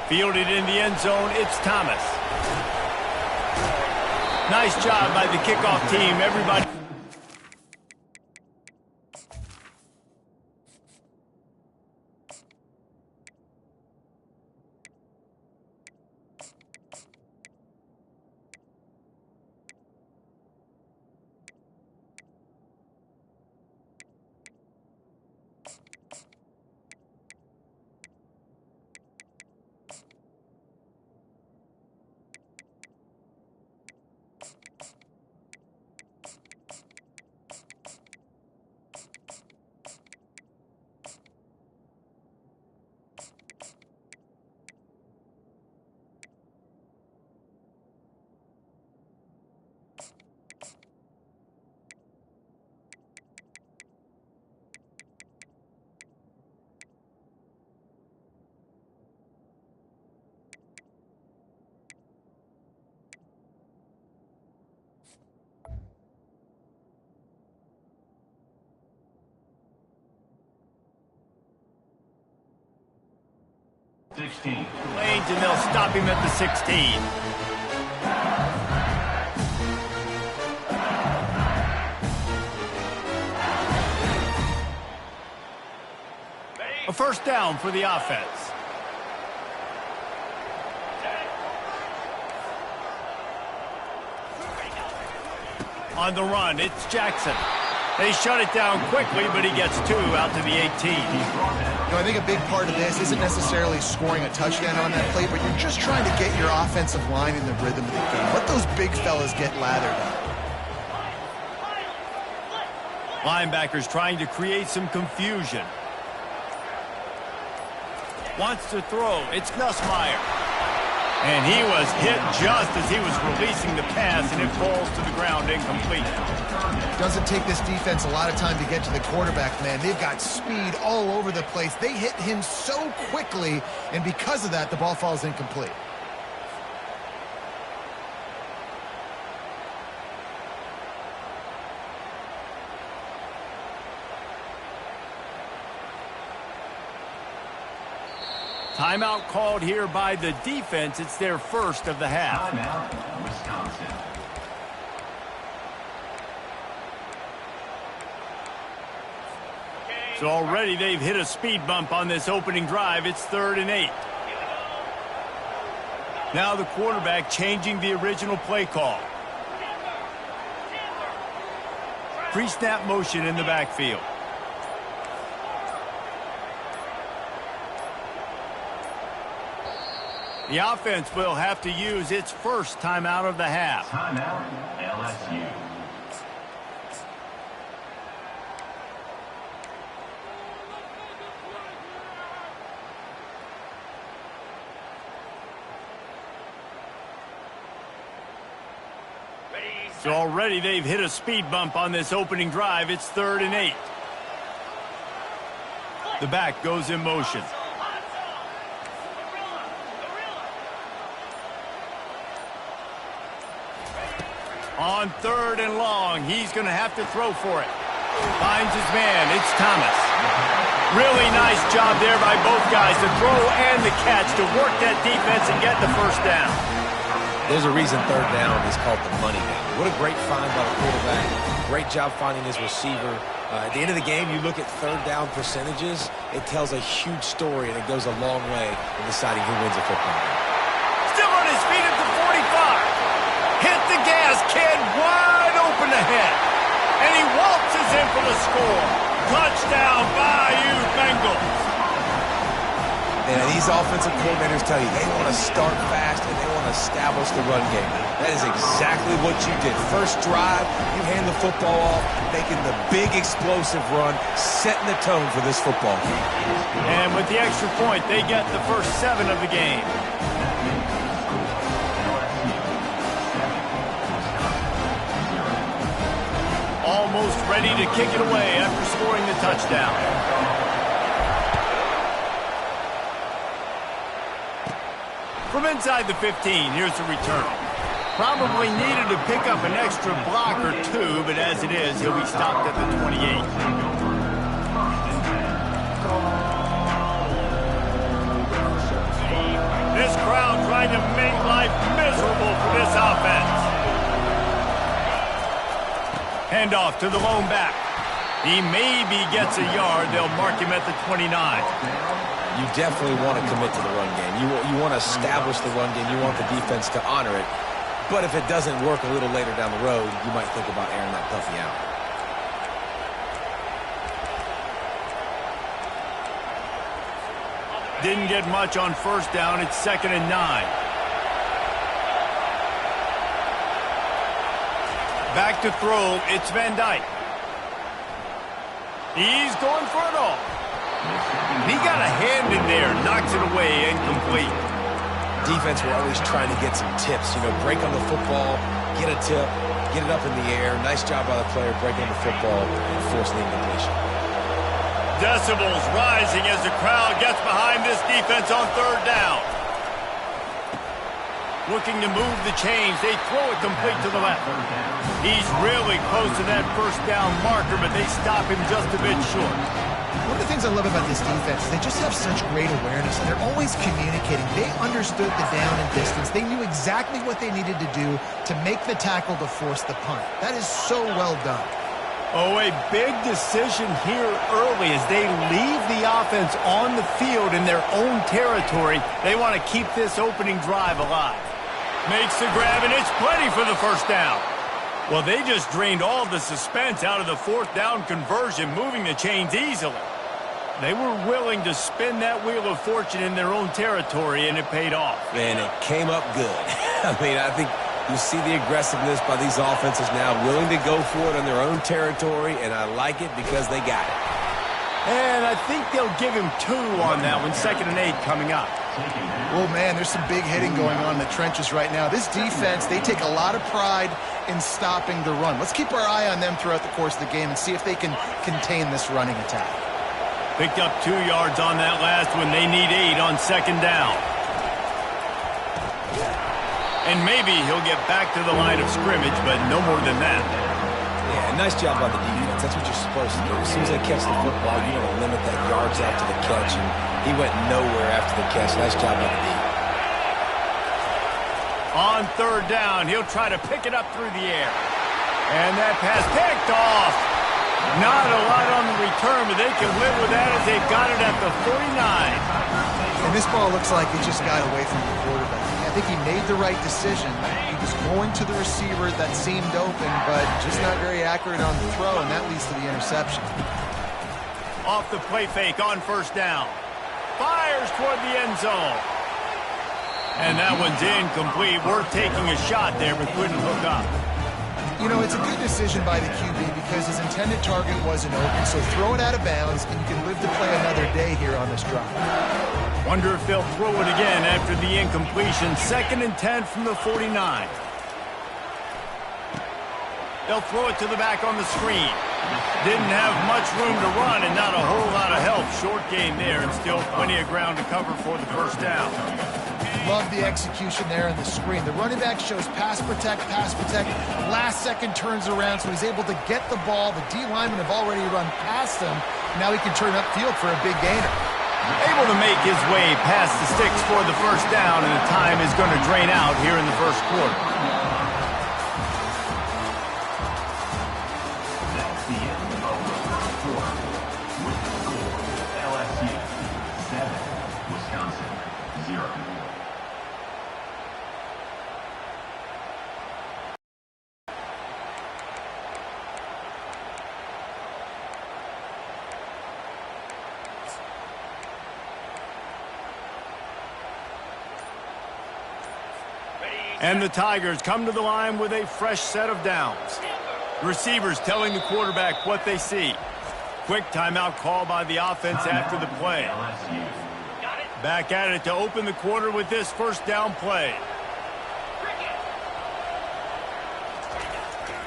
Fielded in the end zone, it's Thomas. Nice job by the kickoff team. Everybody. Lanes, and they'll stop him at the 16. A first down for the offense. On the run, it's Jackson. They shut it down quickly, but he gets 2 out to the 18. You know, I think a big part of this isn't necessarily scoring a touchdown on that play, but you're just trying to get your offensive line in the rhythm of the game. Let those big fellas get lathered up. Linebackers trying to create some confusion. Wants to throw. It's Nussmeier. And he was hit just as he was releasing the pass, and it falls to the ground incomplete. Doesn't take this defense a lot of time to get to the quarterback, man. They've got speed all over the place. They hit him so quickly, and because of that, the ball falls incomplete. Timeout called here by the defense. It's their first of the half. Timeout, Wisconsin. So already they've hit a speed bump on this opening drive. It's 3rd and 8. Now the quarterback changing the original play call. Pre-snap motion in the backfield. The offense will have to use its first timeout of the half. Timeout, LSU. So already they've hit a speed bump on this opening drive. It's 3rd and 8. The back goes in motion. On 3rd and long, he's going to have to throw for it. Finds his man. It's Thomas. Really nice job there by both guys, the throw and the catch, to work that defense and get the first down. There's a reason 3rd down is called the money down. What a great find by the quarterback. Great job finding his receiver. At the end of the game, you look at 3rd down percentages. It tells a huge story, and it goes a long way in deciding who wins a football game. Still on his feet at the 45. Hit the gas, kid, wide open ahead. And he waltzes in for the score. Touchdown, Bayou Bengals. And these offensive coordinators tell you they want to start fast and they want to establish the run game. That is exactly what you did. First drive, you hand the football off, making the big explosive run, setting the tone for this football game. And with the extra point, they get the first 7 of the game. Almost ready to kick it away after scoring the touchdown. From inside the 15, here's the return. Probably needed to pick up an extra block or 2, but as it is, he'll be stopped at the 28. This crowd trying to make life miserable for this offense. Handoff to the lone back. He maybe gets a yard. They'll mark him at the 29. You definitely want to commit to the run game. You want to establish the run game. You want the defense to honor it. But if it doesn't work a little later down the road, you might think about airing that puppy out. Didn't get much on first down. It's 2nd and 9. Back to throw. It's Van Dyke. He's going for it all. He got a hand in there, knocks it away, incomplete. Defense were always trying to get some tips. You know, break on the football, get a tip, get it up in the air. Nice job by the player breaking the football and forcing the incompletion. Decibels rising as the crowd gets behind this defense on 3rd down. Looking to move the chains. They throw it complete to the left. He's really close to that first down marker, but they stop him just a bit short. One of the things I love about this defense is they just have such great awareness, and they're always communicating. They understood the down and distance. They knew exactly what they needed to do to make the tackle to force the punt. That is so well done. Oh, a big decision here early as they leave the offense on the field in their own territory. They want to keep this opening drive alive. Makes the grab, and it's plenty for the first down. Well, they just drained all the suspense out of the 4th down conversion, moving the chains easily. They were willing to spin that wheel of fortune in their own territory, and it paid off. Man, it came up good. I mean, I think you see the aggressiveness by these offenses now, willing to go for it on their own territory, and I like it because they got it. And I think they'll give him 2 on that one, 2nd and 8 coming up. Oh, man, there's some big hitting going on in the trenches right now. This defense, they take a lot of pride in stopping the run. Let's keep our eye on them throughout the course of the game and see if they can contain this running attack. Picked up 2 yards on that last one. They need 8 on 2nd down. And maybe he'll get back to the line of scrimmage, but no more than that. Yeah, nice job by the defense. That's what you're supposed to do. As soon as they catch the football, you want to limit that yards after the catch, and he went nowhere after the catch. Nice job by the D. On 3rd down, he'll try to pick it up through the air. And that pass picked off. Not a lot on the return, but they can live with that as they've got it at the 49. And this ball looks like it just got away from the quarterback. I think he made the right decision. He was going to the receiver that seemed open, but just not very accurate on the throw, and that leads to the interception. Off the play fake on 1st down. Fires toward the end zone. And that one's incomplete. Worth taking a shot there, but couldn't hook up. You know, it's a good decision by the QB because his intended target wasn't open, so throw it out of bounds, and you can live to play another day here on this drive. Wonder if they'll throw it again after the incompletion. 2nd and 10 from the 49. They'll throw it to the back on the screen. Didn't have much room to run and not a whole lot of help. Short game there and still plenty of ground to cover for the first down. Love the execution there on the screen. The running back shows pass protect, last second turns around, so he's able to get the ball. The D linemen have already run past him. Now he can turn upfield for a big gainer. Able to make his way past the sticks for the first down, and the time is going to drain out here in the first quarter. That's the end of the first quarter. With the score, LSU 7, Wisconsin 0. And the Tigers come to the line with a fresh set of downs. The receivers telling the quarterback what they see. Quick timeout call by the offense after the play. Back at it to open the quarter with this first down play.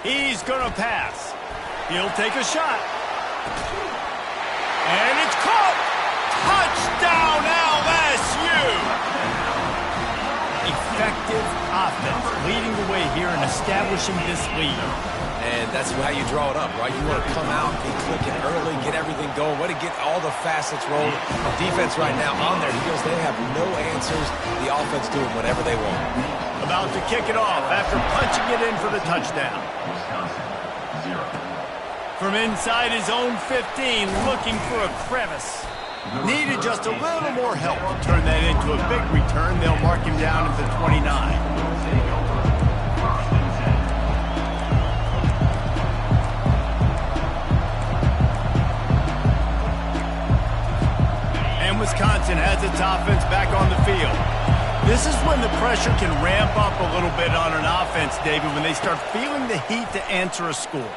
He's going to pass. He'll take a shot. And it's caught. Touchdown LSU. Effective offense. leading the way here and establishing this lead. And that's how you draw it up, right? You want to come out, get clicking early, get everything going, want to get all the facets rolling. The defense right now on their heels, they have no answers. The offense doing whatever they want. About to kick it off after punching it in for the touchdown. Wisconsin, 0. From inside his own 15, looking for a crevice. Needed just a little more help to turn that into a big return. They'll mark him down at the 29. And Wisconsin has its offense back on the field. This is when the pressure can ramp up a little bit on an offense, David, when they start feeling the heat to answer a score.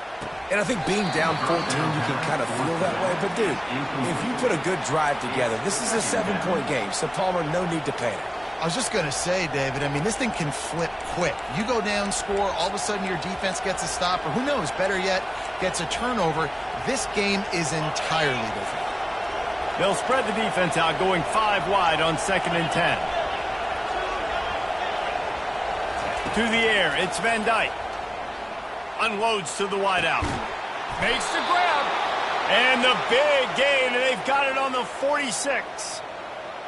And I think being down 14, you can kind of feel that way. But, dude, if you put a good drive together, this is a 7-point game. So, Palmer, no need to panic. I was just going to say, David, I mean, this thing can flip quick. You go down, score, all of a sudden your defense gets a stop, or who knows, better yet, gets a turnover. This game is entirely different. They'll spread the defense out, going 5 wide on 2nd and 10. To the air, it's Van Dyke. Unloads to the wideout. Makes the grab. And the big gain, and they've got it on the 46.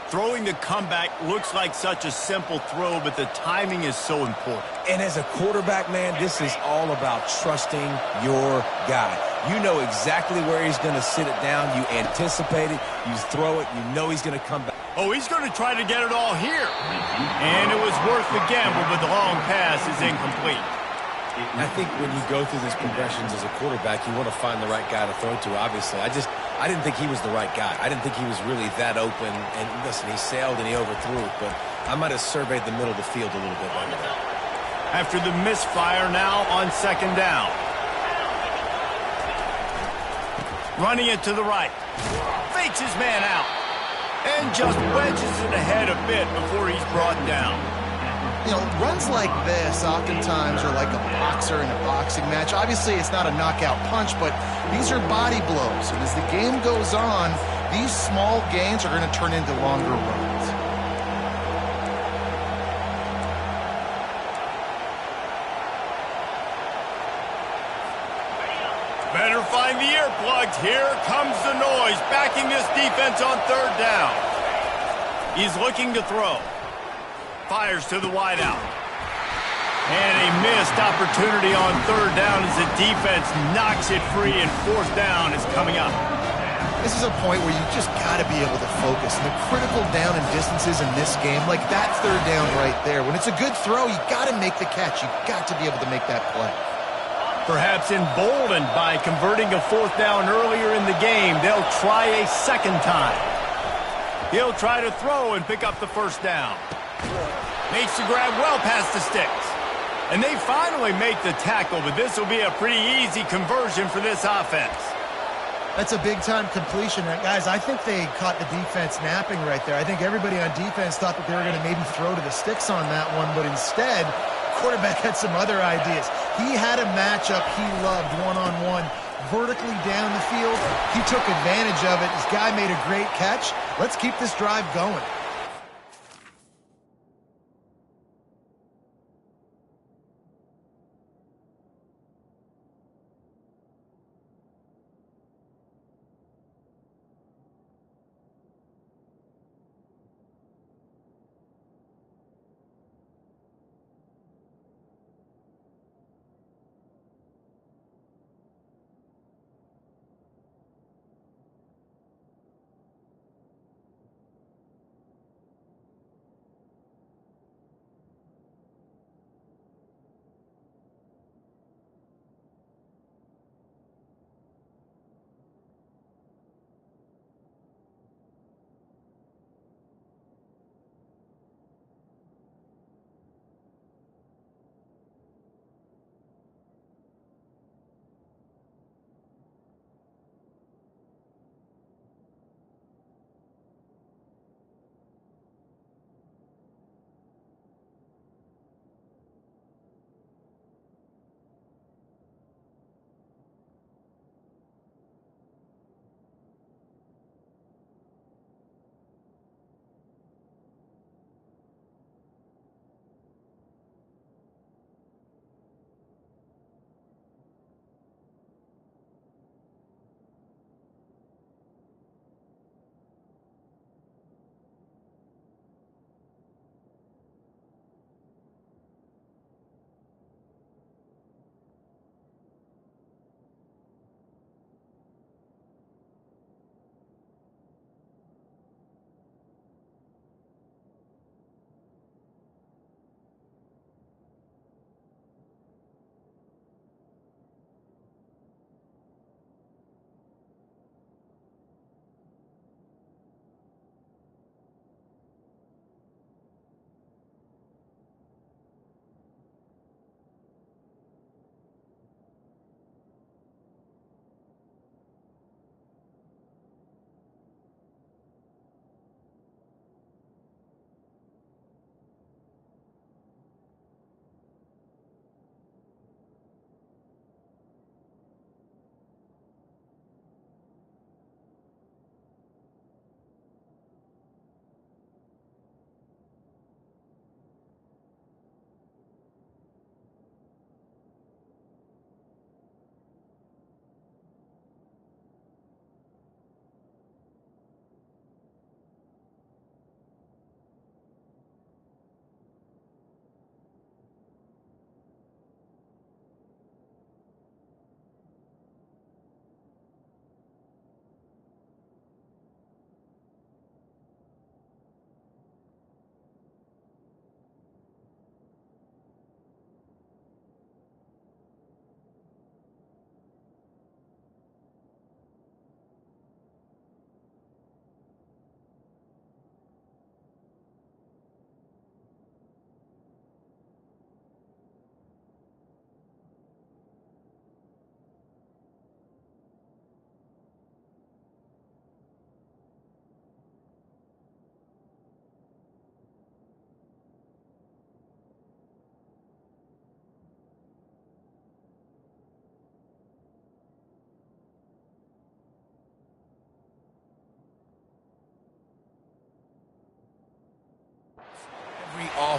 Throwing the comeback looks like such a simple throw, but the timing is so important. And as a quarterback, man, this is all about trusting your guy. You know exactly where he's going to sit it down. You anticipate it. You throw it. You know he's going to come back. Oh, he's going to try to get it all here. And it was worth the gamble, but the long pass is incomplete. I think when you go through these progressions as a quarterback, you want to find the right guy to throw to, obviously. I didn't think he was the right guy. I didn't think he was really that open. And listen, he sailed and he overthrew it, but I might have surveyed the middle of the field a little bit better there. After the misfire, now on 2nd down. Running it to the right. Fakes his man out. And just wedges it ahead a bit before he's brought down. You know, runs like this oftentimes are like a boxer in a boxing match. Obviously, it's not a knockout punch, but these are body blows. And as the game goes on, these small gains are going to turn into longer runs. Better find the earplugs. Here comes the noise, backing this defense on 3rd down. He's looking to throw. Fires to the wideout. And a missed opportunity on 3rd down as the defense knocks it free, and 4th down is coming up. This is a point where you just got to be able to focus. And the critical down and distances in this game, like that 3rd down right there, when it's a good throw, you got to make the catch. You got to be able to make that play. Perhaps emboldened by converting a 4th down earlier in the game, they'll try a 2nd time. He'll try to throw and pick up the 1st down. Makes the grab well past the sticks. And they finally make the tackle, but this will be a pretty easy conversion for this offense. That's a big-time completion. Guys, I think they caught the defense napping right there. I think everybody on defense thought that they were going to maybe throw to the sticks on that one, but instead, quarterback had some other ideas. He had a matchup he loved one-on-one, vertically down the field. He took advantage of it. This guy made a great catch. Let's keep this drive going.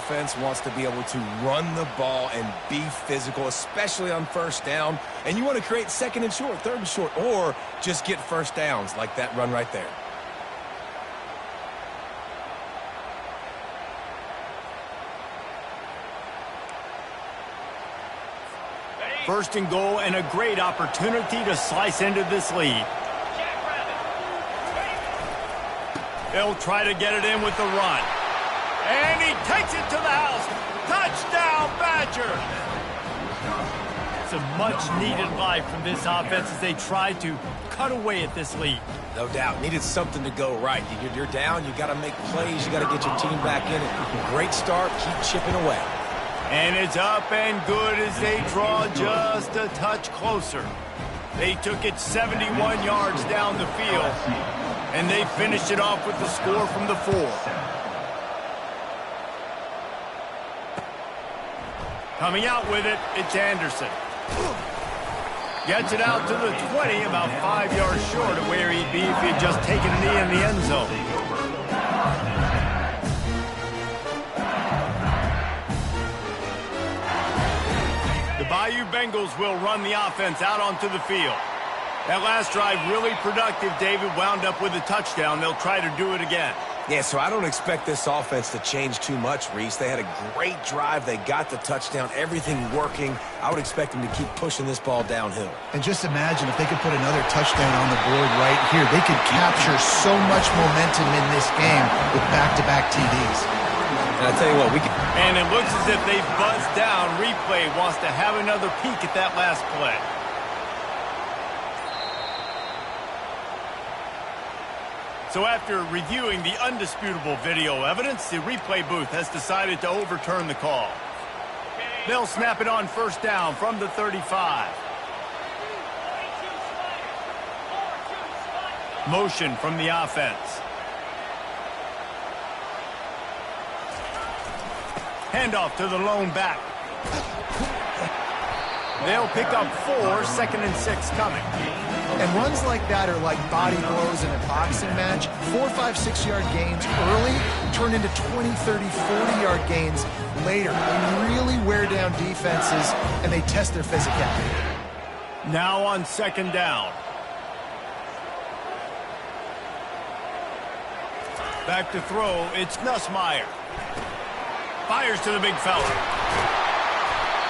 offense wants to be able to run the ball and be physical, especially on first down. And you want to create second and short, third and short, or just get first downs like that run right there. First and goal, and a great opportunity to slice into this lead. They'll try to get it in with the run. And he takes it to the house. Touchdown, Badger! It's a much-needed life from this offense as they try to cut away at this lead. No doubt. Needed something to go right. You're down. You got to make plays. You got to get your team back in it. Great start. Keep chipping away. And it's up and good as they draw just a touch closer. They took it 71 yards down the field, and they finished it off with the score from the 4. Coming out with it, it's Anderson. Gets it out to the 20, about 5 yards short of where he'd be if he had just taken a knee in the end zone. The Bayou Bengals will run the offense out onto the field. That last drive really productive. David wound up with a touchdown. They'll try to do it again. Yeah, so I don't expect this offense to change too much, Reese. They had a great drive. They got the touchdown. Everything working. I would expect them to keep pushing this ball downhill. And just imagine if they could put another touchdown on the board right here. They could capture so much momentum in this game with back-to-back TDs. And I tell you what, we can... And it looks as if they've buzzed down. Replay wants to have another peek at that last play. So after reviewing the undisputable video evidence, the replay booth has decided to overturn the call. They'll snap it on first down from the 35. Motion from the offense. Handoff to the lone back. They'll pick up 4, 2nd and 6 coming. And runs like that are like body blows in a boxing match. 4, 5, 6-yard gains early turn into 20, 30, 40-yard gains later. They really wear down defenses, and they test their physicality. Now on 2nd down. Back to throw, it's Nussmeier. Fires to the big fella.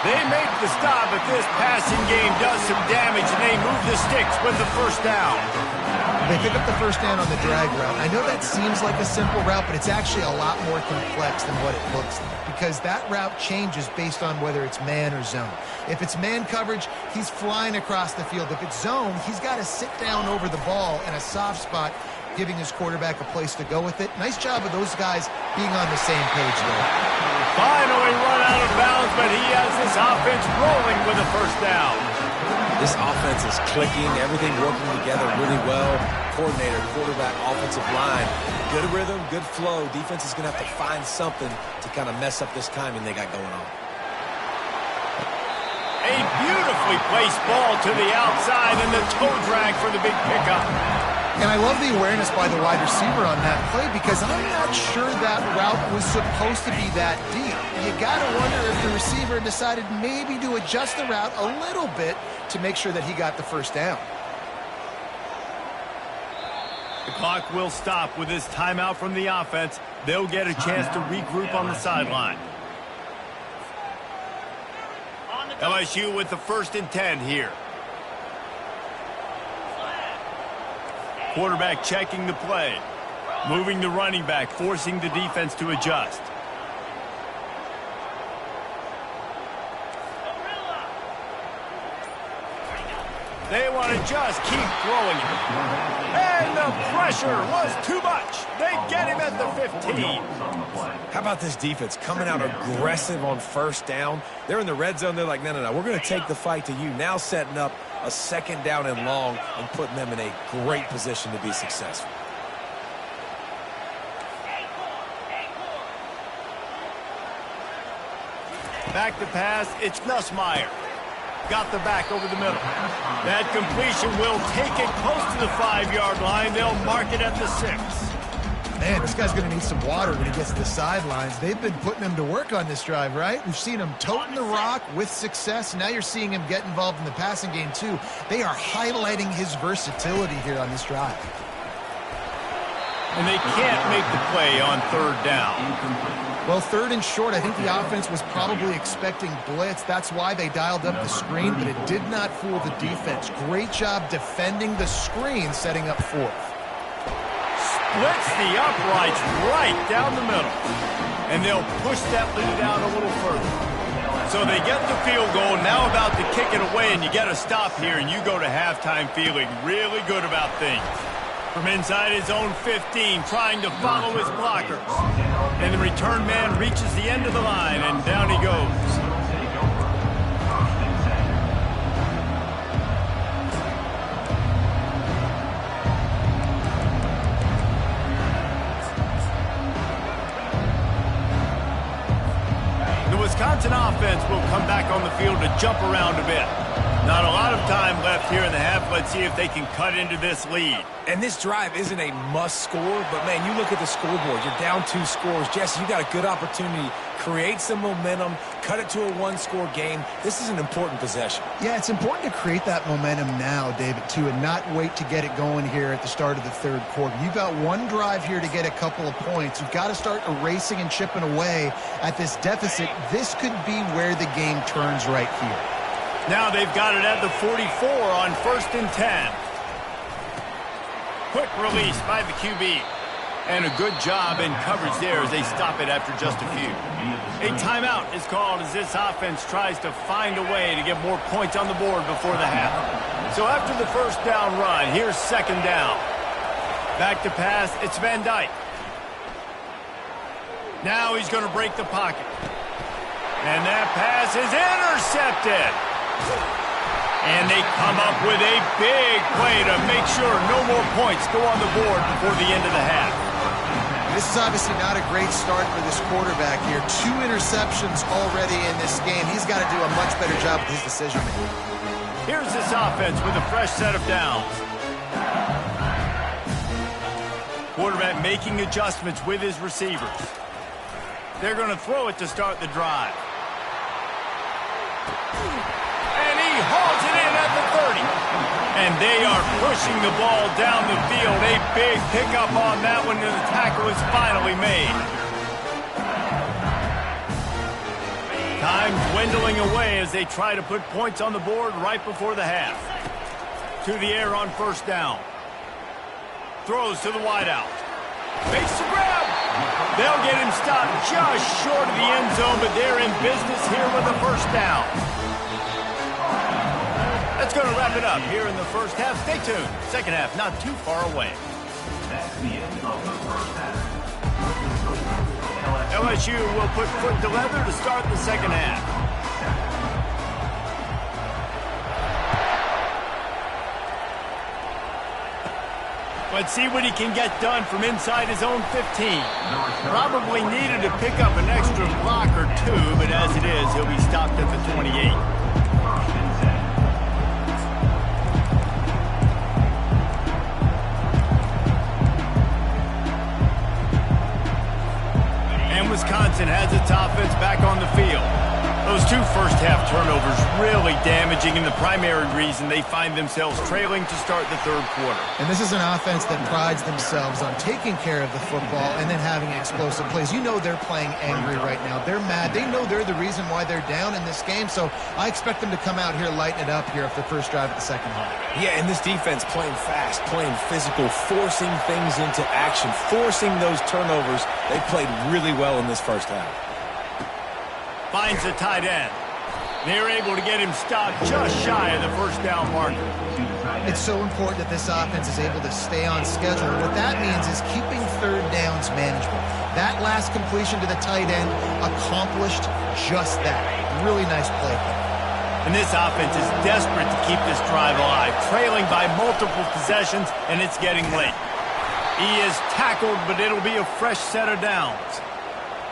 They make the stop, but this passing game does some damage, and they move the sticks with the first down. They pick up the first down on the drag route. I know that seems like a simple route, but it's actually a lot more complex than what it looks like, because that route changes based on whether it's man or zone. If it's man coverage, he's flying across the field. If it's zone, he's got to sit down over the ball in a soft spot, giving his quarterback a place to go with it. Nice job of those guys being on the same page there. Finally run out of bounds, but he has this offense rolling with a first down. This offense is clicking, everything working together really well. Coordinator, quarterback, offensive line, good rhythm, good flow. Defense is going to have to find something to kind of mess up this timing they got going on. A beautifully placed ball to the outside, and the toe drag for the big pickup. And I love the awareness by the wide receiver on that play, because I'm not sure that route was supposed to be that deep. You got to wonder if the receiver decided maybe to adjust the route a little bit to make sure that he got the first down. The clock will stop with this timeout from the offense. They'll get a chance to regroup on the sideline. LSU with the 1st and 10 here. Quarterback checking the play. Moving the running back, forcing the defense to adjust. They want to just keep throwing it. And the pressure was too much. They get him at the 15. How about this defense coming out aggressive on first down? They're in the red zone. They're like, no, we're going to take the fight to you. Now setting up a 2nd down and long and putting them in a great position to be successful. Back to pass, it's Nussmeier. Got the back over the middle. That completion will take it close to the 5-yard line. They'll mark it at the 6. Man, this guy's going to need some water when he gets to the sidelines. They've been putting him to work on this drive, right? We've seen him toting the rock with success. Now you're seeing him get involved in the passing game, too. They are highlighting his versatility here on this drive. And they can't make the play on third down. Well, third and short, I think the offense was probably expecting blitz. That's why they dialed up the screen, but it did not fool the defense. Great job defending the screen, setting up fourth. Splits the uprights right down the middle. And they'll push that lead out a little further. So they get the field goal, now about to kick it away, and you get a stop here, and you go to halftime feeling really good about things. From inside his own 15, trying to follow his blockers. And the return man reaches the end of the line, and down he goes. The Wisconsin offense will come back on the field to jump around a bit. Not a lot of time left here in the half. Let's see if they can cut into this lead. And this drive isn't a must score, but, man, you look at the scoreboard. You're down 2 scores. Jesse, you got a good opportunity. Create some momentum. Cut it to a one-score game. This is an important possession. Yeah, it's important to create that momentum now, David, too, and not wait to get it going here at the start of the third quarter. You've got one drive here to get a couple of points. You've got to start erasing and chipping away at this deficit. This could be where the game turns right here. Now they've got it at the 44 on 1st and 10. Quick release by the QB. And a good job in coverage there as they stop it after just a few. A timeout is called as this offense tries to find a way to get more points on the board before the half. So after the first down run, here's 2nd down. Back to pass, it's Van Dyke. Now he's going to break the pocket. And that pass is intercepted. And they come up with a big play to make sure no more points go on the board before the end of the half. This is obviously not a great start for this quarterback here. 2 interceptions already in this game. He's got to do a much better job with his decision-making. Here's this offense with a fresh set of downs. Quarterback making adjustments with his receivers. They're going to throw it to start the drive. And he hauls it in at the 30. And they are pushing the ball down the field. A big pickup on that one, and the tackle is finally made. Time dwindling away as they try to put points on the board right before the half. To the air on 1st down. Throws to the wideout. Makes the grab. They'll get him stopped just short of the end zone, but they're in business here with a 1st down. That's going to wrap it up here in the first half. Stay tuned. Second half not too far away. That's the end of the first half. LSU will put foot to leather to start the second half. Let's see what he can get done from inside his own 15. Probably needed to pick up an extra block or 2, but as it is, he'll be stopped at the 28. Wisconsin has its offense back on the field. Those 2 first-half turnovers really damaging, and the primary reason they find themselves trailing to start the third quarter. And this is an offense that prides themselves on taking care of the football and then having explosive plays. You know they're playing angry right now. They're mad. They know they're the reason why they're down in this game, so I expect them to come out here, lighten it up here after the first drive of the second half. Yeah, and this defense playing fast, playing physical, forcing things into action, forcing those turnovers. They played really well in this first half. Finds the tight end. They're able to get him stopped just shy of the first down marker. It's so important that this offense is able to stay on schedule. And what that means is keeping third downs manageable. That last completion to the tight end accomplished just that. Really nice play. And this offense is desperate to keep this drive alive, trailing by multiple possessions, and it's getting late. He is tackled, but it'll be a fresh set of downs.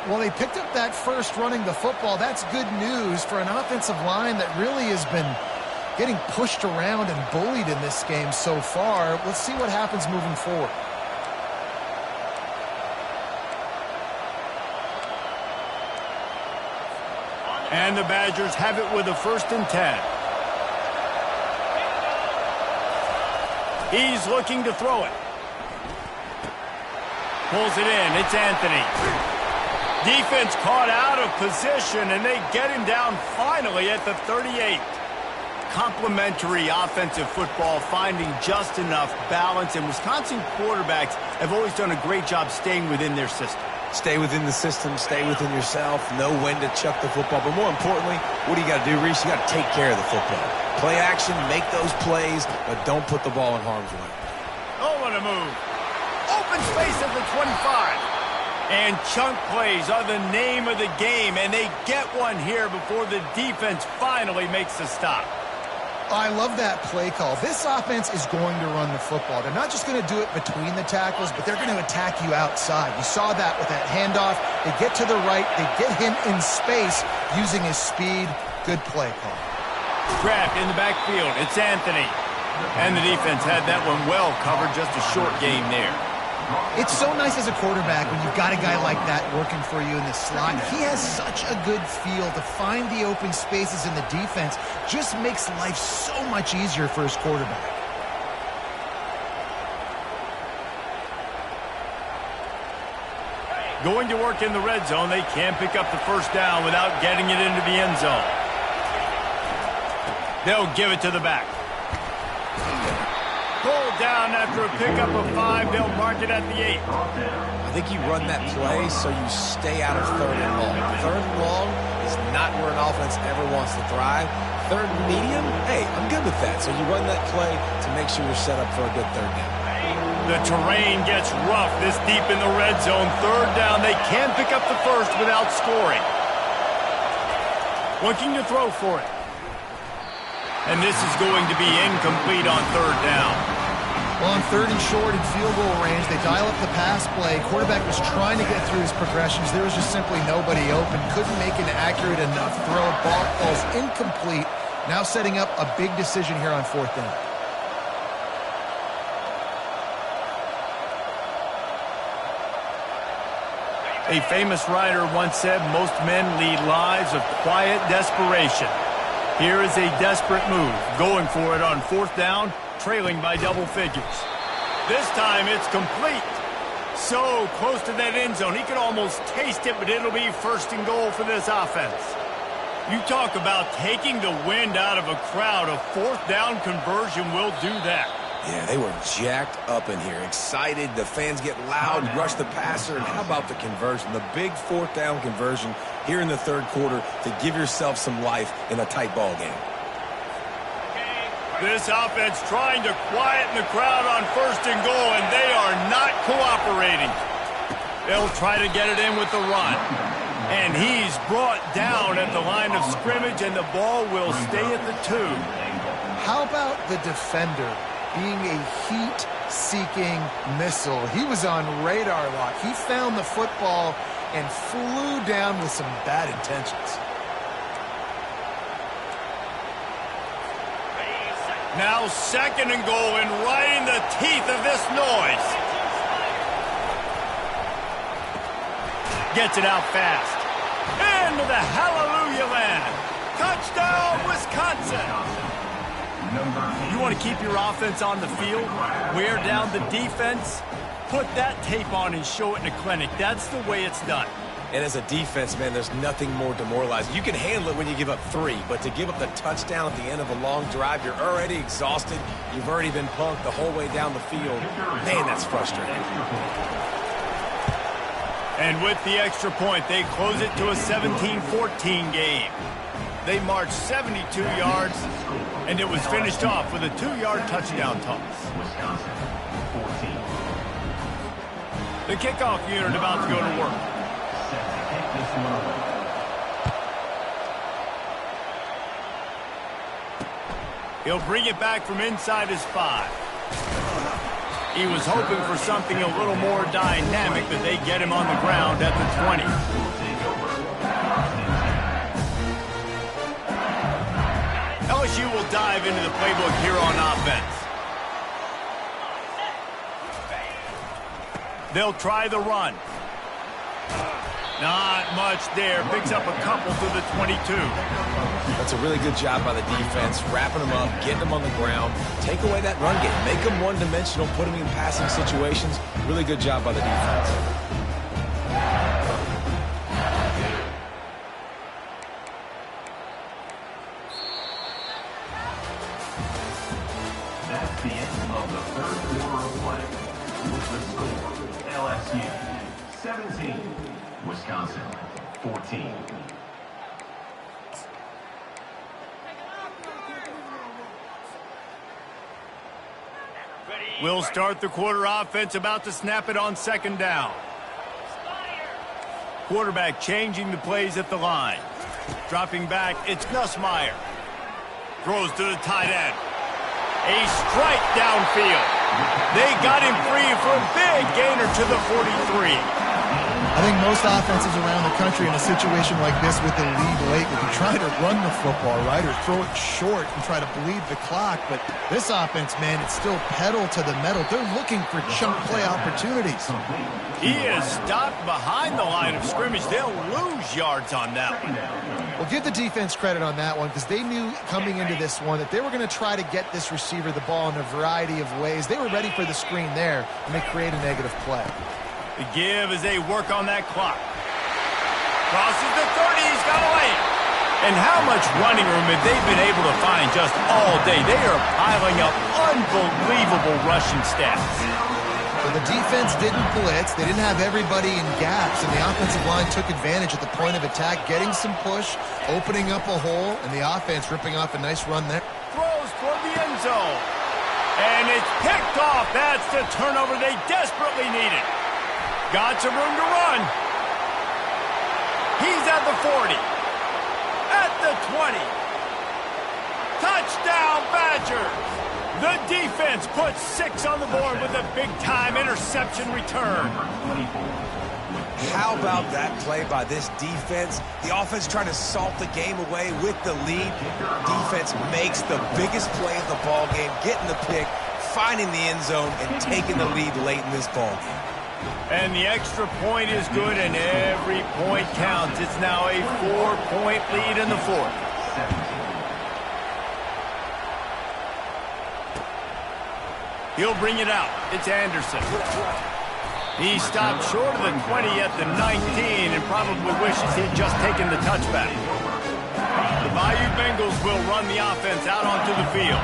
Well, they picked up that first running the football. That's good news for an offensive line that really has been getting pushed around and bullied in this game so far. Let's see what happens moving forward. And the Badgers have it with a 1st and 10. He's looking to throw it. Pulls it in. It's Anthony. Defense caught out of position, and they get him down finally at the 38. Complementary offensive football, finding just enough balance, and Wisconsin quarterbacks have always done a great job staying within their system. Stay within the system, stay within yourself, know when to chuck the football. But more importantly, what do you got to do, Reese? You got to take care of the football. Play action, make those plays, but don't put the ball in harm's way. Oh, what a move. Open space at the 25. And chunk plays are the name of the game, and they get one here before the defense finally makes the stop. I love that play call. This offense is going to run the football. They're not just going to do it between the tackles, but they're going to attack you outside. You saw that with that handoff. They get to the right. They get him in space using his speed. Good play call. Trapped in the backfield. It's Anthony. And the defense had that one well covered. Just a short game there. It's so nice as a quarterback when you've got a guy like that working for you in the slot. He has such a good feel to find the open spaces in the defense. Just makes life so much easier for his quarterback. Going to work in the red zone. They can't pick up the 1st down without getting it into the end zone. They'll give it to the back. Pulled down after a pickup of 5. They'll mark it at the 8. I think you run that play so you stay out of 3rd and long. 3rd and long is not where an offense ever wants to thrive. 3rd and medium, hey, I'm good with that. So you run that play to make sure you're set up for a good 3rd down. The terrain gets rough this deep in the red zone. 3rd down. They can pick up the 1st without scoring. Looking to throw for it. And this is going to be incomplete on 3rd down. Well, on 3rd and short in field goal range, they dial up the pass play. Quarterback was trying to get through his progressions. There was just simply nobody open. Couldn't make an accurate enough throw. Ball falls incomplete. Now setting up a big decision here on 4th down. A famous writer once said, most men lead lives of quiet desperation. Here is a desperate move, going for it on 4th down, trailing by double figures. This time it's complete. So close to that end zone, he could almost taste it, but it'll be 1st and goal for this offense. You talk about taking the wind out of a crowd. A 4th down conversion will do that. Yeah, they were jacked up in here, excited. The fans get loud, rush the passer, and how about the conversion? The big 4th down conversion here in the 3rd quarter to give yourself some life in a tight ball game. This offense trying to quieten the crowd on 1st and goal, and they are not cooperating. They'll try to get it in with the run. And he's brought down at the line of scrimmage, and the ball will stay at the 2. How about the defender being a heat-seeking missile? He was on radar lock. He found the football and flew down with some bad intentions. Now 2nd and goal, and right in the teeth of this noise. Gets it out fast. Into the hallelujah land. Touchdown, Wisconsin. You want to keep your offense on the field, wear down the defense, put that tape on and show it in a clinic. That's the way it's done. And as a defense, man, there's nothing more demoralizing. You can handle it when you give up 3, but to give up the touchdown at the end of a long drive, you're already exhausted. You've already been punked the whole way down the field. Man, that's frustrating. And with the extra point, they close it to a 17-14 game. They marched 72 yards, and it was finished off with a 2-yard touchdown toss. The kickoff unit about to go to work. He'll bring it back from inside his 5. He was hoping for something a little more dynamic, but they get him on the ground at the 20. LSU will dive into the playbook here on offense. They'll try the run. Not much there. Picks up a couple to the 22. That's a really good job by the defense, wrapping them up, getting them on the ground. Take away that run game. Make them one-dimensional, put them in passing situations. Really good job by the defense. That's the end of the third quarter of play. With the score, LSU 17, Wisconsin 14. We'll start the quarter offense, about to snap it on second down. Quarterback changing the plays at the line. Dropping back, it's Nussmeier. Throws to the tight end. A strike downfield. They got him free for a big gainer to the 43. I think most offenses around the country in a situation like this with the lead late would be trying to run the football, right, or throw it short and try to bleed the clock. But this offense, man, it's still pedal to the metal. They're looking for chunk play opportunities. He is stopped behind the line of scrimmage. They'll lose yards on that one. Well, give the defense credit on that one because they knew coming into this one that they were going to try to get this receiver the ball in a variety of ways. They were ready for the screen there, and they create a negative play. The give as they work on that clock. Crosses the 30, he's got away. And how much running room have they been able to find just all day? They are piling up unbelievable rushing stats. Well, the defense didn't blitz. They didn't have everybody in gaps, and the offensive line took advantage at the point of attack, getting some push, opening up a hole, and the offense ripping off a nice run there. Throws toward the end zone. And it's picked off. That's the turnover they desperately needed. Got some room to run. He's at the 40. At the 20. Touchdown, Badgers. The defense puts 6 on the board with a big-time interception return. How about that play by this defense? The offense trying to salt the game away with the lead. Defense makes the biggest play of the ball game, getting the pick, finding the end zone, and taking the lead late in this ball game. And the extra point is good, and every point counts. It's now a 4-point lead in the fourth. He'll bring it out. It's Anderson. He stopped short of the 20 at the 19 and probably wishes he'd just taken the touchback. The Bayou Bengals will run the offense out onto the field.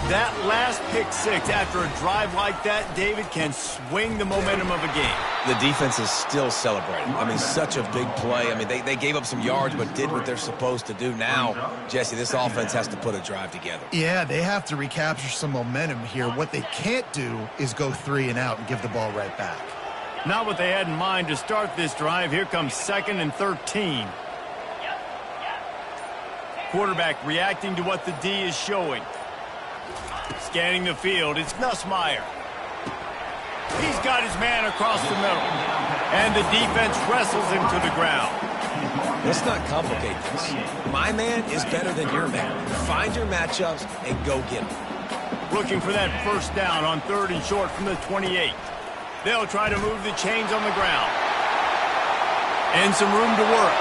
That last pick six after a drive like that, David, can swing the momentum of a game. The defense is still celebrating. I mean, such a big play. I mean, they gave up some yards but did what they're supposed to do. Now, Jesse, this offense has to put a drive together. Yeah, they have to recapture some momentum here. What they can't do is go 3 and out and give the ball right back. Not what they had in mind to start this drive. Here comes 2nd and 13. Quarterback reacting to what the D is showing. Scanning the field, it's Nussmeier. He's got his man across the middle. And the defense wrestles him to the ground. Let's not complicate this. My man is better than your man. Find your matchups and go get them. Looking for that first down on 3rd and short from the 28. They'll try to move the chains on the ground. And some room to work.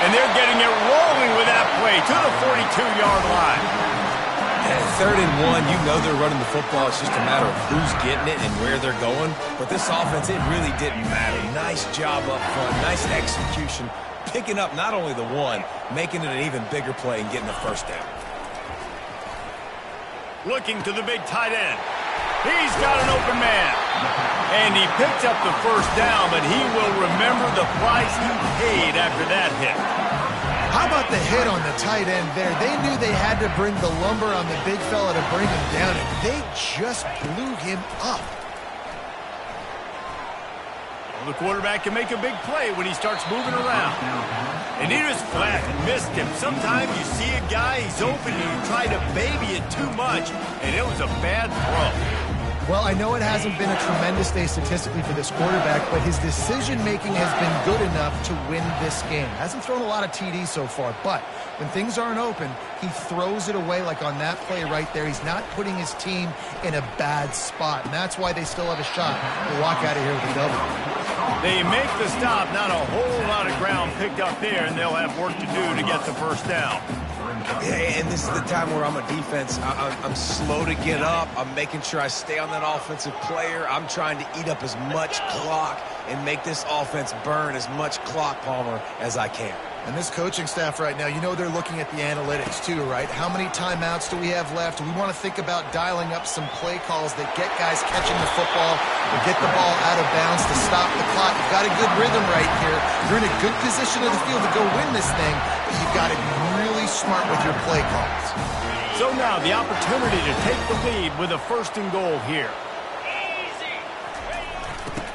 And they're getting it rolling with that play to the 42-yard line. At 3rd and 1, you know they're running the football. It's just a matter of who's getting it and where they're going. But this offense, it really didn't matter. Nice job up front, nice execution, picking up not only the one, making it an even bigger play and getting the first down. Looking to the big tight end. He's got an open man. And he picks up the first down, but he will remember the price he paid after that hit. How about the hit on the tight end there? They knew they had to bring the lumber on the big fella to bring him down, and they just blew him up. Well, the quarterback can make a big play when he starts moving around. And he just flat missed him. Sometimes you see a guy, he's open, and you try to baby it too much, and it was a bad throw. Well, I know it hasn't been a tremendous day statistically for this quarterback, but his decision-making has been good enough to win this game. Hasn't thrown a lot of TDs so far, but when things aren't open, he throws it away like on that play right there. He's not putting his team in a bad spot, and that's why they still have a shot to walk out of here with a W. They make the stop, not a whole lot of ground picked up there, and they'll have work to do to get the first down. And this is the time where I'm a defense. I'm slow to get up. I'm making sure I stay on that offensive player. I'm trying to eat up as much clock and make this offense burn as much clock, Palmer, as I can. And this coaching staff right now, you know they're looking at the analytics too, right? How many timeouts do we have left? We want to think about dialing up some play calls that get guys catching the football or get the ball out of bounds to stop the clock. You've got a good rhythm right here. You're in a good position of the field to go win this thing, but you've got to be really smart with your play calls. So now the opportunity to take the lead with a 1st and goal here.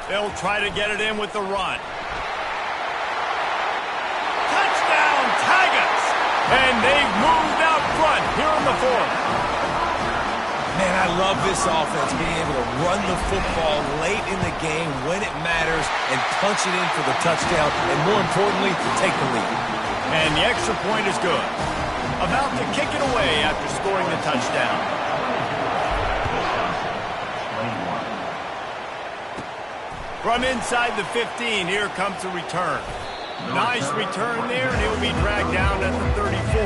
They'll try to get it in with the run. And they've moved out front here in the 4th. Man, I love this offense, being able to run the football late in the game when it matters and punch it in for the touchdown, and more importantly, take the lead. And the extra point is good. About to kick it away after scoring the touchdown. From inside the 15, here comes the return. Nice return there, and it will be dragged down at the 34.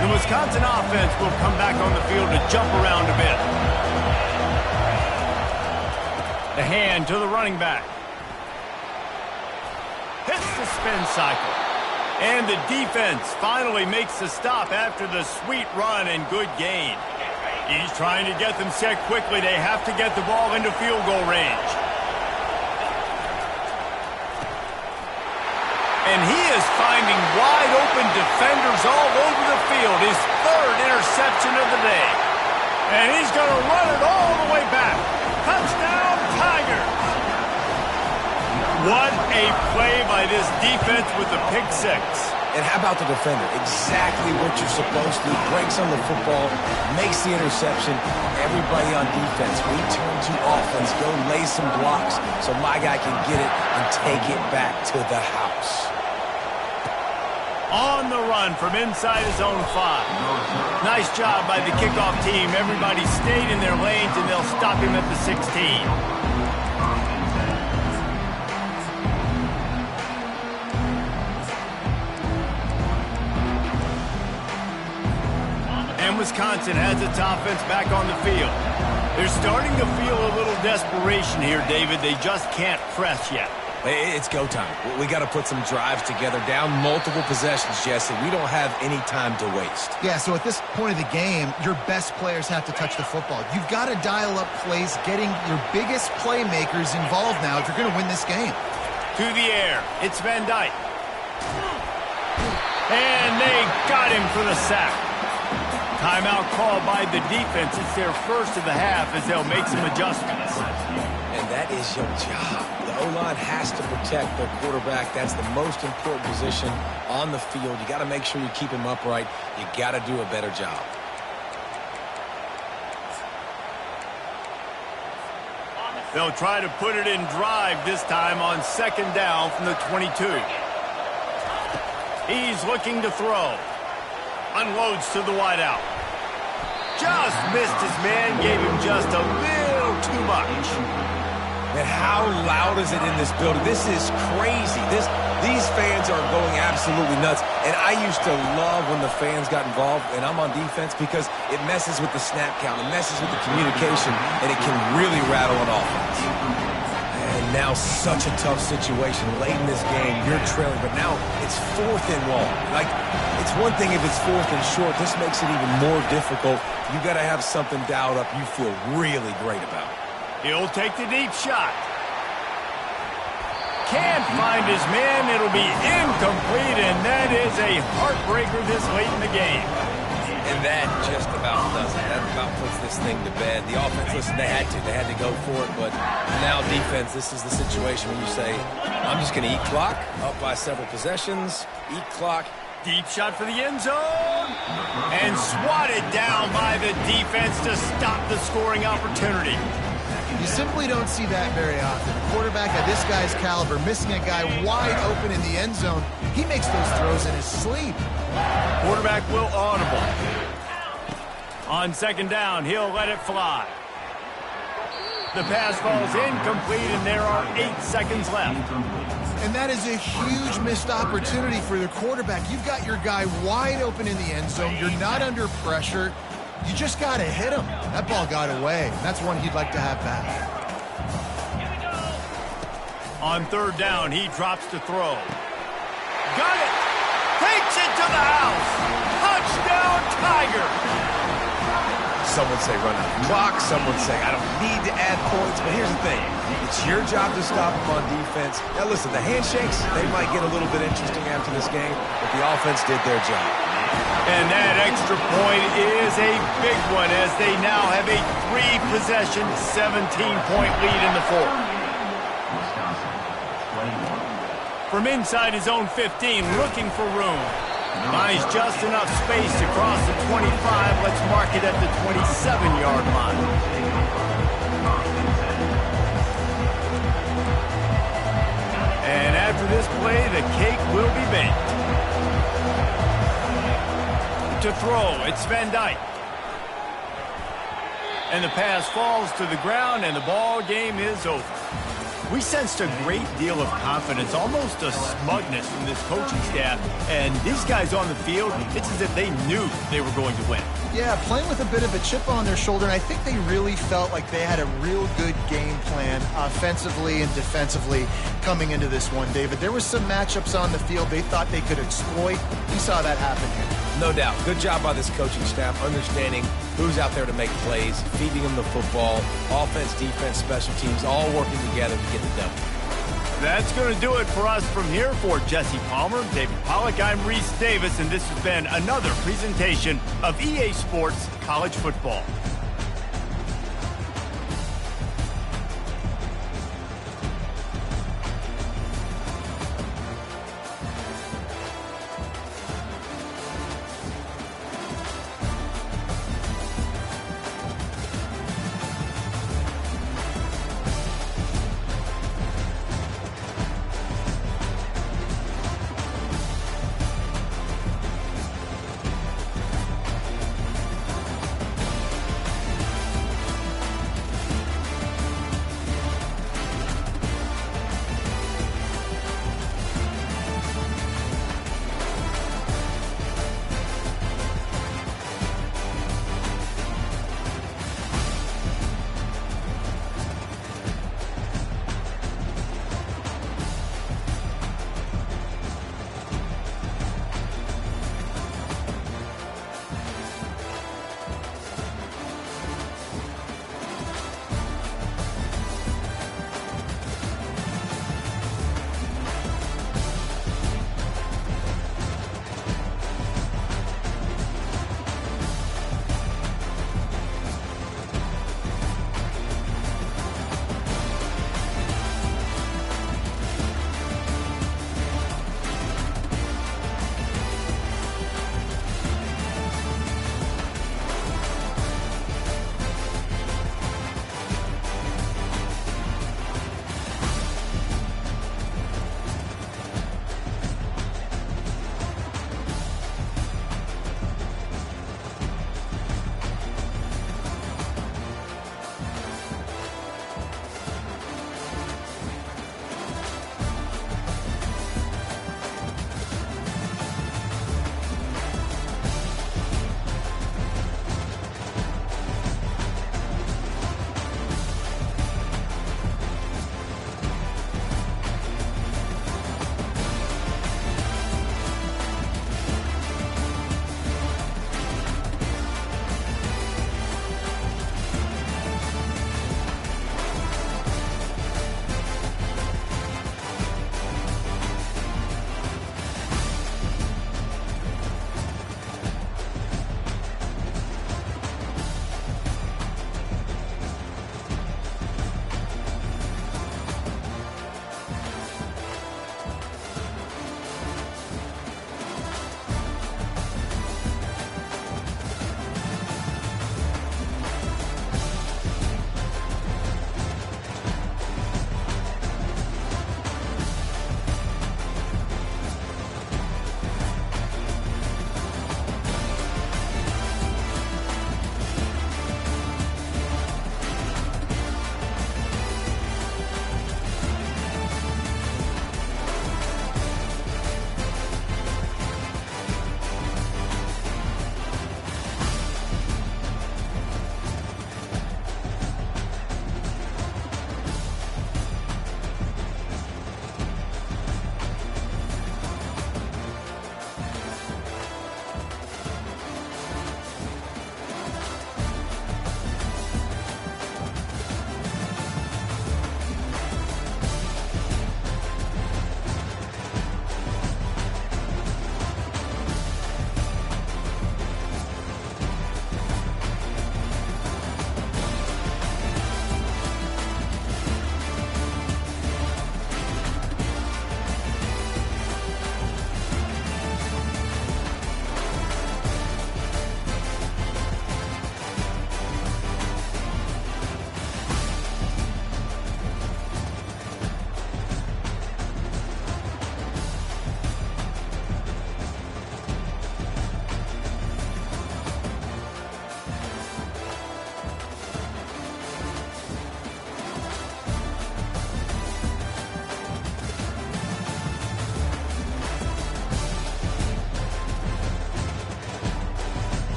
The Wisconsin offense will come back on the field to jump around a bit. The hand to the running back. Hits the spin cycle. And the defense finally makes the stop after the sweet run and good gain. He's trying to get them set quickly. They have to get the ball into field goal range. And he is finding wide open defenders all over the field. His 3rd interception of the day. And he's going to run it all the way back. Touchdown, Tigers! What a play by this defense with the pick 6. And how about the defender? Exactly what you're supposed to do. Breaks on the football, makes the interception. Everybody on defense, we turn to offense, go lay some blocks so my guy can get it and take it back to the house. On the run from inside his own 5. Nice job by the kickoff team. Everybody stayed in their lanes, and they'll stop him at the 16. Wisconsin has its offense back on the field. They're starting to feel a little desperation here, David. They just can't press yet. It's go time. We got to put some drives together, down multiple possessions, Jesse. We don't have any time to waste. Yeah, so at this point of the game, your best players have to touch the football. You've got to dial up plays, getting your biggest playmakers involved now if you're going to win this game. To the air. It's Van Dyke. And they got him for the sack. Timeout called by the defense. It's their 1st of the half as they'll make some adjustments. And that is your job. The O-line has to protect their quarterback. That's the most important position on the field. You got to make sure you keep him upright. You got to do a better job. They'll try to put it in drive this time on 2nd down from the 22. He's looking to throw. Unloads to the wideout. Just missed his man, gave him just a little too much. And how loud is it in this building? This is crazy. These fans are going absolutely nuts. And I used to love when the fans got involved, and I'm on defense, because it messes with the snap count, it messes with the communication, and it can really rattle an offense. And now such a tough situation. Late in this game, you're trailing, but now it's 4th and long. Like, it's one thing if it's 4th and short. This makes it even more difficult. You got to have something dialed up you feel really great about. He'll take the deep shot. Can't find his man. It'll be incomplete, and that is a heartbreaker this late in the game. And that just about does it. That about puts this thing to bed. The offense, listen, they had to go for it, but now defense, this is the situation when you say, I'm just going to eat clock, up by several possessions, eat clock. Deep shot for the end zone, and swatted down by the defense to stop the scoring opportunity. You simply don't see that very often. A quarterback of this guy's caliber missing a guy wide open in the end zone. He makes those throws in his sleep. Quarterback will audible. On second down, he'll let it fly. The pass falls incomplete, and there are 8 seconds left. And that is a huge missed opportunity for the quarterback. You've got your guy wide open in the end zone. You're not under pressure. You just got to hit him. That ball got away. That's one he'd like to have back. On third down, he drops to throw. Got it! Takes it to the house! Touchdown, Tiger! Some would say run out the clock. Some would say I don't need to add points. But here's the thing. It's your job to stop them on defense. Now listen, the handshakes, they might get a little bit interesting after this game, but the offense did their job. And that extra point is a big one as they now have a 3-possession, 17-point lead in the fourth. From inside his own 15, looking for room. Finds just enough space to cross the 25. Let's mark it at the 27-yard line. And after this play, the cake will be baked. To throw, it's Van Dyke. And the pass falls to the ground, and the ball game is over. We sensed a great deal of confidence, almost a smugness from this coaching staff. And these guys on the field, it's as if they knew they were going to win. Yeah, playing with a bit of a chip on their shoulder, and I think they really felt like they had a real good game plan offensively and defensively coming into this one, David. There were some matchups on the field they thought they could exploit. We saw that happen here. No doubt. Good job by this coaching staff understanding who's out there to make plays, feeding them the football, offense, defense, special teams, all working together to get the W. That's going to do it for us from here. For Jesse Palmer, David Pollack, I'm Reese Davis, and this has been another presentation of EA Sports College Football.